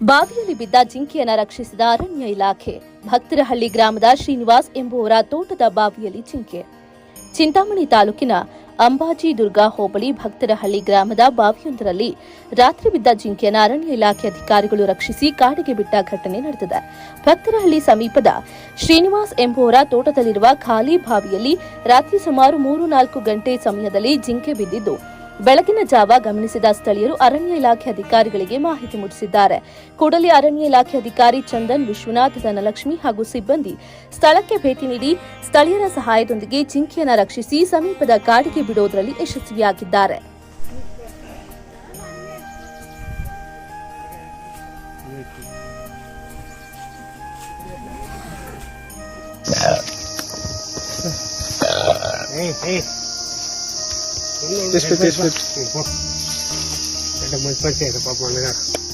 ಬಾವಿಯಲ್ಲಿ ಬಿದ್ದ ಜಿಂಕೆಯನ್ನು ರಕ್ಷಿಸಿದ ಅರಣ್ಯ ಇಲಾಖೆ. ಭಕ್ತರಹಳ್ಳಿ ಗ್ರಾಮದ ಶ್ರೀನಿವಾಸ್ ಎಂಬುವರ ತೋಟದ ಬಾವಿಯಲ್ಲಿ ಜಿಂಕೆ. ಚಿಂತಾಮಣಿ ತಾಲೂಕಿನ ಅಂಬಾಜಿ ದುರ್ಗಾ ಹೋಬಳಿ ಭಕ್ತರಹಳ್ಳಿ ಗ್ರಾಮದ ಬಾವಿಯೊಂದರಲ್ಲಿ ರಾತ್ರಿ ಬಿದ್ದ ಜಿಂಕೆಯನ್ನು ಅರಣ್ಯ ಇಲಾಖೆ ಅಧಿಕಾರಿಗಳು ರಕ್ಷಿಸಿ ಕಾಡಿಗೆ ಬಿಟ್ಟ ಘಟನೆ ನಡೆದಿದೆ. ಭಕ್ತರಹಳ್ಳಿ ಸಮೀಪದ ಶ್ರೀನಿವಾಸ್ ಎಂಬುವರ ತೋಟದಲ್ಲಿರುವ ಖಾಲಿ ಬಾವಿಯಲ್ಲಿ ರಾತ್ರಿ ಸುಮಾರು 3-4 ಗಂಟೆ ಸಮಯದಲ್ಲಿ ಜಿಂಕೆ ಬಿದ್ದಿದ್ದು, ಬೆಳಗಿನ ಜಾವ ಗಮನಿಸಿದ ಸ್ಥಳೀಯರು ಅರಣ್ಯ ಇಲಾಖೆ ಅಧಿಕಾರಿಗಳಿಗೆ ಮಾಹಿತಿ ಮೂಡಿಸಿದ್ದಾರೆ. ಕೂಡಲೇ ಅರಣ್ಯ ಇಲಾಖೆ ಅಧಿಕಾರಿ ಚಂದನ್, ವಿಶ್ವನಾಥ್, ಧನಲಕ್ಷ್ಮಿ ಹಾಗೂ ಸಿಬ್ಬಂದಿ ಸ್ಥಳಕ್ಕೆ ಭೇಟಿ ನೀಡಿ ಸ್ಥಳೀಯರ ಸಹಾಯದೊಂದಿಗೆ ಜಿಂಕೆಯನ್ನು ರಕ್ಷಿಸಿ ಸಮೀಪದ ಕಾಡಿಗೆ ಬಿಡುವುದರಲ್ಲಿ ಯಶಸ್ವಿಯಾಗಿದ್ದಾರೆ. This bit. Ada muncul papan